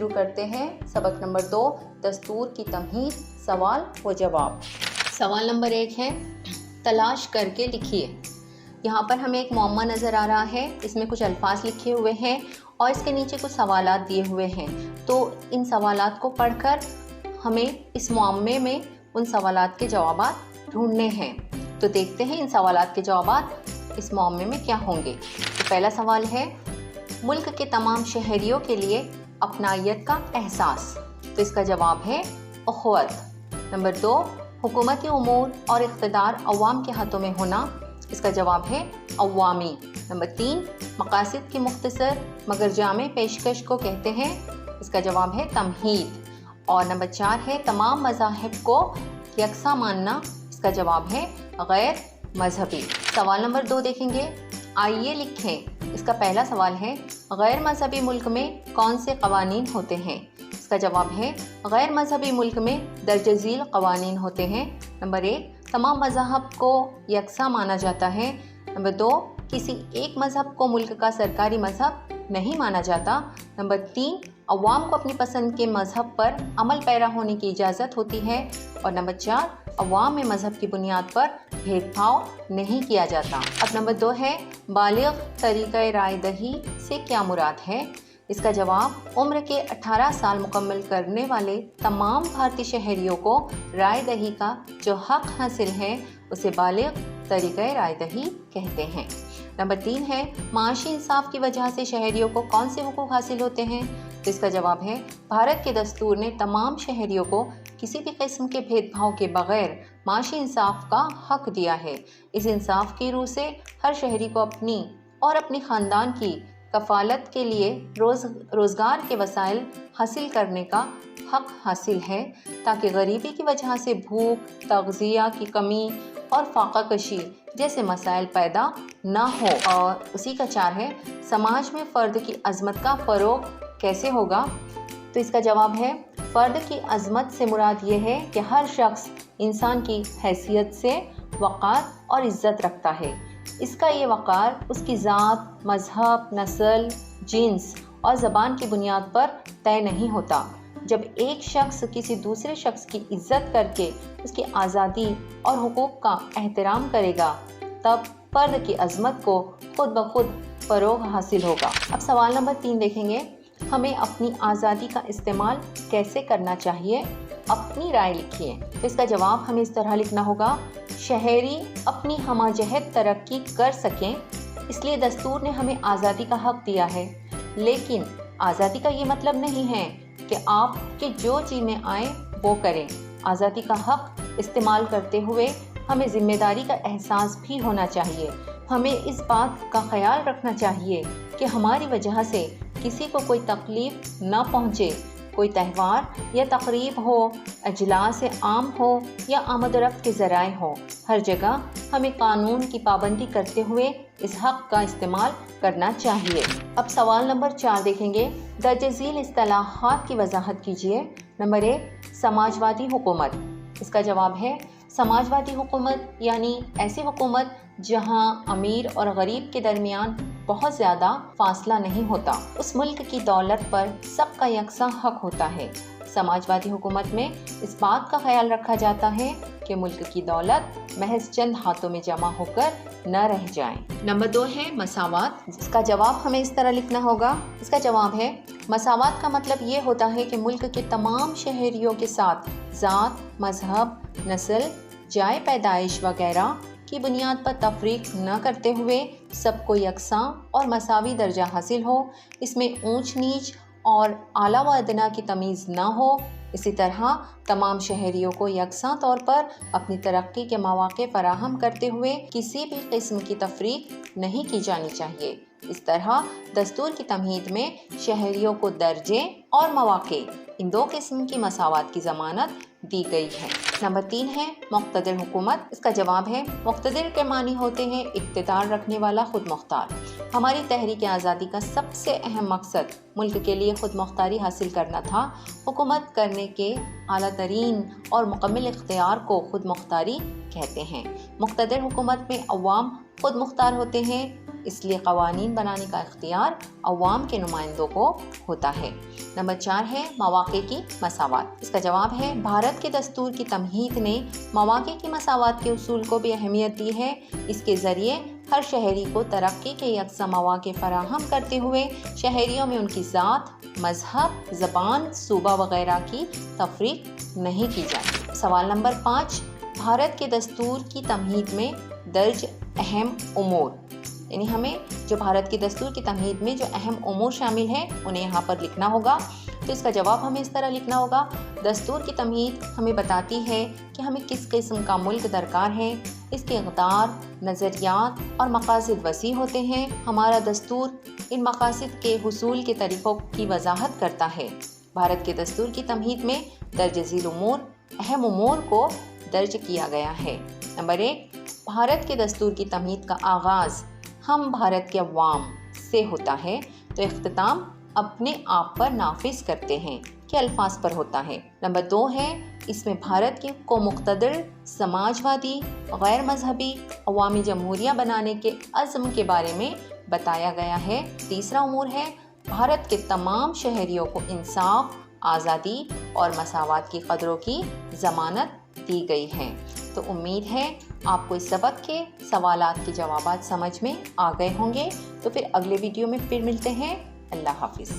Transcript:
شروع کرتے ہیں سبق نمبر 2 دستور کی تمہید سوال و جواب۔ سوال نمبر 1 ہے تلاش کر کے لکھیے۔ یہاں پر ہمیں ایک معمہ نظر آ رہا ہے، اس میں کچھ الفاظ لکھے ہوئے ہیں اور اس کے نیچے کچھ سوالات دیے ہوئے ہیں، تو ان سوالات کو پڑھ کر ہمیں اس معمے میں ان سوالات کے جوابات ڈھونڈنے ہیں۔ تو دیکھتے ہیں ان سوالات کے جوابات اس معمے میں کیا ہوں گے۔ تو پہلا سوال ہے ملک کے تمام شہریوں کے لیے اپنائیت کا احساس، تو اس کا جواب ہے اخوت۔ نمبر 2 حکومتی امور اور اقتدار عوام کے ہاتھوں میں ہونا، اس کا جواب ہے عوامی۔ نمبر 3 مقاصد کی مختصر مگر جامع پیشکش کو کہتے ہیں، اس کا جواب ہے تمہید۔ اور نمبر 4 ہے تمام مذاہب کو یکساں ماننا، اس کا جواب ہے غیر مذہبی۔ سوال نمبر 2 دیکھیں گے، آئیے لکھیں۔ اس کا پہلا سوال ہے غیر مذہبی ملک میں کون سے قوانین ہوتے ہیں، اس کا جواب ہے غیر مذہبی ملک میں درجہ ذیل قوانین ہوتے ہیں۔ نمبر 1 تمام مذاہب کو یکساں مانا جاتا ہے۔ نمبر 2 کسی ایک مذہب کو ملک کا سرکاری مذہب نہیں مانا جاتا۔ نمبر 3 عوام کو اپنی پسند کے مذہب پر عمل پیرا ہونے کی اجازت ہوتی ہے۔ اور نمبر 4 عوام میں مذہب کی بنیاد پر بھید بھاؤ نہیں کیا جاتا۔ اب نمبر 2 ہے بالغ طریقہ رائے دہی سے کیا مراد ہے، اس کا جواب عمر کے 18 سال مکمل کرنے والے تمام بھارتی شہریوں کو رائے دہی کا جو حق حاصل ہے اسے بالغ طریقہ رائے دہی کہتے ہیں۔ نمبر 3 ہے معاشی انصاف کی وجہ سے شہریوں کو کون سے حقوق حاصل ہوتے ہیں، تو اس کا جواب ہے بھارت کے دستور نے تمام شہریوں کو کسی بھی قسم کے بھید بھاؤ کے بغیر معاشی انصاف کا حق دیا ہے۔ اس انصاف کی روح سے ہر شہری کو اپنی اور اپنے خاندان کی کفالت کے لیے روزگار کے وسائل حاصل کرنے کا حق حاصل ہے، تاکہ غریبی کی وجہ سے بھوک، تغذیہ کی کمی اور فاقہ کشی جیسے مسائل پیدا نہ ہو۔ اور اسی کا 4 ہے سماج میں فرد کی عظمت کا فروغ کیسے ہوگا، تو اس کا جواب ہے فرد کی عظمت سے مراد یہ ہے کہ ہر شخص انسان کی حیثیت سے وقار اور عزت رکھتا ہے۔ اس کا یہ وقار اس کی ذات، مذہب، نسل، جنس اور زبان کی بنیاد پر طے نہیں ہوتا۔ جب ایک شخص کسی دوسرے شخص کی عزت کر کے اس کی آزادی اور حقوق کا احترام کرے گا، تب فرد کی عظمت کو خود بخود فروغ حاصل ہوگا۔ اب سوال نمبر 3 دیکھیں گے، ہمیں اپنی آزادی کا استعمال کیسے کرنا چاہیے، اپنی رائے لکھیے۔ تو اس کا جواب ہمیں اس طرح لکھنا ہوگا، شہری اپنی ہمہ جہت ترقی کر سکیں اس لیے دستور نے ہمیں آزادی کا حق دیا ہے، لیکن آزادی کا یہ مطلب نہیں ہے کہ آپ کے جو جی میں آئے وہ کریں۔ آزادی کا حق استعمال کرتے ہوئے ہمیں ذمہ داری کا احساس بھی ہونا چاہیے۔ ہمیں اس بات کا خیال رکھنا چاہیے کہ ہماری وجہ سے کسی کو کوئی تکلیف نہ پہنچے۔ کوئی تہوار یا تقریب ہو، اجلاس عام ہو یا آمد و رفت کے ذرائع ہو، ہر جگہ ہمیں قانون کی پابندی کرتے ہوئے اس حق کا استعمال کرنا چاہیے۔ اب سوال نمبر 4 دیکھیں گے، درج ذیل اصطلاحات کی وضاحت کیجیے۔ نمبر 1 سماجوادی حکومت، اس کا جواب ہے سماجوادی حکومت یعنی ایسی حکومت جہاں امیر اور غریب کے درمیان بہت زیادہ فاصلہ نہیں ہوتا، اس ملک کی دولت پر سب کا یکساں حق ہوتا ہے۔ سماجوادی حکومت میں اس بات کا خیال رکھا جاتا ہے کہ ملک کی دولت محض چند ہاتھوں میں جمع ہو کر نہ رہ جائیں۔ نمبر 2 ہے مساوات، اس کا جواب ہمیں اس طرح لکھنا ہوگا، اس کا جواب ہے مساوات کا مطلب یہ ہوتا ہے کہ ملک کے تمام شہریوں کے ساتھ ذات، مذہب، نسل، جائے پیدائش وغیرہ کی بنیاد پر تفریق نہ کرتے ہوئے سب کو یکساں اور مساوی درجہ حاصل ہو، اس میں اونچ نیچ اور اعلیٰ و ادنیٰ کی تمیز نہ ہو۔ اسی طرح تمام شہریوں کو یکساں طور پر اپنی ترقی کے مواقع فراہم کرتے ہوئے کسی بھی قسم کی تفریق نہیں کی جانی چاہیے۔ اس طرح دستور کی تمہید میں شہریوں کو درجے اور مواقع ان 2 قسم کی مساوات کی ضمانت دی گئی ہے۔ نمبر 3 ہے مقتدر حکومت، اس کا جواب ہے مقتدر کے معنی ہوتے ہیں اقتدار رکھنے والا، خود مختار۔ ہماری تحریک آزادی کا سب سے اہم مقصد ملک کے لیے خود مختاری حاصل کرنا تھا۔ حکومت کرنے کے اعلیٰ ترین اور مکمل اختیار کو خود مختاری کہتے ہیں۔ مقتدر حکومت میں عوام خود مختار ہوتے ہیں اس لیے قوانین بنانے کا اختیار عوام کے نمائندوں کو ہوتا ہے۔ نمبر 4 ہے مواقع کی مساوات۔ اس کا جواب ہے بھارت کے دستور کی تمہید نے مواقع کی مساوات کے اصول کو بھی اہمیت دی ہے۔ اس کے ذریعے ہر شہری کو ترقی کے یکساں مواقع فراہم کرتے ہوئے شہریوں میں ان کی ذات، مذہب، زبان، صوبہ وغیرہ کی تفریق نہیں کی جاتی۔ سوال نمبر 5، بھارت کے دستور کی تمہید میں درج اہم امور، یعنی ہمیں جو بھارت کے دستور کی تمہید میں جو اہم امور شامل ہیں انہیں یہاں پر لکھنا ہوگا۔ تو اس کا جواب ہمیں اس طرح لکھنا ہوگا، دستور کی تمہید ہمیں بتاتی ہے کہ ہمیں کس قسم کا ملک درکار ہے، اس کے اقدار، نظریات اور مقاصد وسیع ہوتے ہیں۔ ہمارا دستور ان مقاصد کے حصول کے طریقوں کی وضاحت کرتا ہے۔ بھارت کے دستور کی تمہید میں درج ذیل امور، اہم امور کو درج کیا گیا ہے۔ نمبر 1، بھارت کے دستور کی تمہید کا آغاز ہم بھارت کے عوام سے ہوتا ہے تو اختتام اپنے آپ پر نافذ کرتے ہیں کے الفاظ پر ہوتا ہے۔ نمبر 2 ہے اس میں بھارت کو مقتدر، سماجوادی، غیر مذہبی عوامی جمہوریہ بنانے کے عزم کے بارے میں بتایا گیا ہے۔ تیسرا امور ہے بھارت کے تمام شہریوں کو انصاف، آزادی اور مساوات کی قدروں کی ضمانت دی گئی ہے۔ تو امید ہے آپ کو اس سبق کے سوالات کے جوابات سمجھ میں آ گئے ہوں گے۔ تو پھر اگلے ویڈیو میں پھر ملتے ہیں۔ اللہ حافظ۔